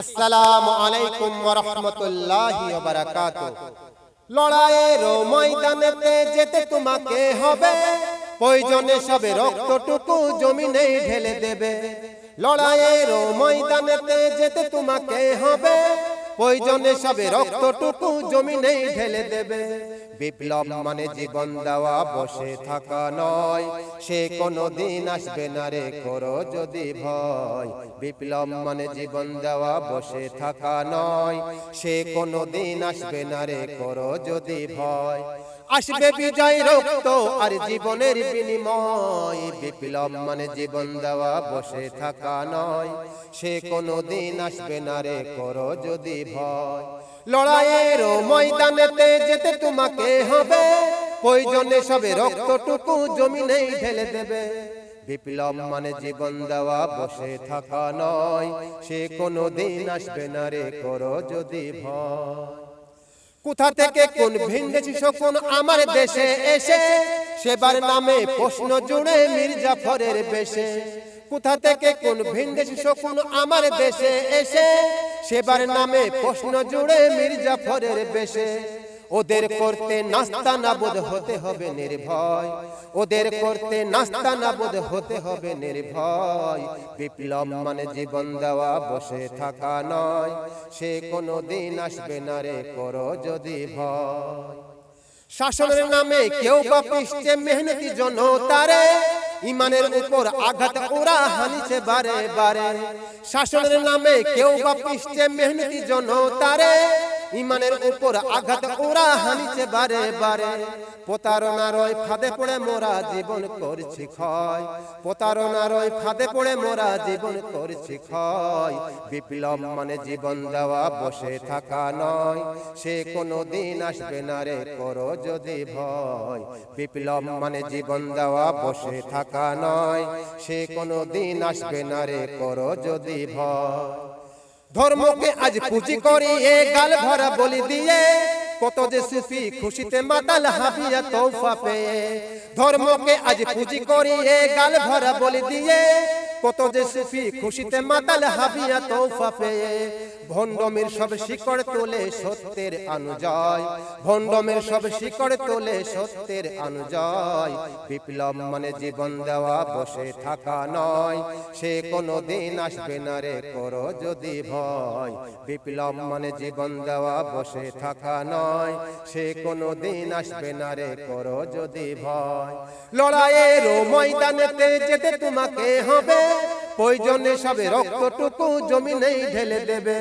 আসসালামু আলাইকুম ওয়া রাহমাতুল্লাহি ওয়া বারাকাতুহু। লড়াইয়ের ময়দানেতে যেতে তোমাকে হবে, প্রয়োজনে সবে রক্তটুকু জমিনে ঢেলে দেবে। লড়াইয়ের ময়দানেতে যেতে তোমাকে হবে, প্রয়োজনে সবে রক্তটুকু জমিনে ঢেলে দেবে। বিপ্লব মানে জীবন দেওয়া, বসে থাকা নয়, সে কোনদিন আসবে না রে করো যদি ভয়। বিপ্লব মানে জীবন দেওয়া, বসে থাকা নয়, সে কোনদিন আসবে না রে করো যদি ভয়। আসবে বিজয় রক্ত আর জীবনের বিনিময়। বিপ্লব মানে জীবন দেওয়া, বসে থাকা নয়, সে কোনদিন আসবে না রে করো যদি ভয়। লড়াইয়ের ময়দানেতে যেতে তোমাকে হবে, প্রয়োজনে সবে রক্তটুকু জমিনে ঢেলে দেবে। বিপ্লব মানে জীবন দেওয়া, বসে থাকা নয়, সে কোনদিন আসবে না রে করো যদি ভয়। কোথা থেকে কোন ভিন্ডেছি শকুন আমার দেশে এসে, সেবার নামে প্রশ্ন জুড়ে মীর জাফরের বেশে। কোথা থেকে কোন ভিন্ডেছি শকুন আমার দেশে এসে, সেবার নামে প্রশ্ন জুড়ে মীর জাফরের বেশে। ওদের করতে নাস্তা নাবুদ হতে হবে নির্ভয়, ওদের করতে নাস্তা নাবুদ হতে হবে নির্ভয়। বিপ্লব মানে জীবন দেওয়া, বসে থাকা নয়, সে কোনদিন আসবে না রে করো যদি ভয়। শাসনের নামে কেউ বা পিষ্টে মেহনতি জনতারে, ইমানের উপর আঘাত ওরা হানিছে বারে বারে। শাসনের নামে কেউ বা পিষ্টে মেহনতি জনতারে, ইমানের উপর আঘাত ওরা হানিছে বারে বারে। প্রতারণার ওই ফাঁদে পড়ে মোরা জীবন করছি ক্ষয়, প্রতারণার ওই ফাঁদে পড়ে মোরা জীবন করছি ক্ষয়। বিপ্লব মানে জীবন দেওয়া, বসে থাকা নয়, সে কোনদিন আসবে না রে করো যদি ভয়। বিপ্লব মানে জীবন দেওয়া, বসে থাকা নয়, সে কোনদিন আসবে না রে করো যদি ভয়। ধর্মকে আজ পুঁজি করিয়ে গাল ভরা বলি দিয়ে, কত যে সুফি খুশিতে মাতাল হাবিয়া তৌফা পেয়ে। ধর্মকে আজ পুঁজি করিয়ে গাল ভরা বলি দিয়ে, কত যে সুফি খুশিতে মাতাল হাবিয়া তৌফা পেয়ে। ভণ্ডমের সব শিকড় তোলে সত্যের অনুজয়, ভণ্ডমের সব শিকড় তোলে সত্যের অনুজয়। বিপ্লব মানে জীবন দেওয়া, বসে থাকা নয়, সে কোনদিন আসবে না রে করো যদি ভয়। বিপ্লব মানে জীবন দেওয়া, বসে থাকা নয়, সে কোনদিন আসবে না রে করো যদি ভয়। লড়াইয়ের ময়দানেতে যেতে তোমাকে হবে, প্রয়োজনে সবে রক্তটুকু জমিনে ঢেলে দেবে।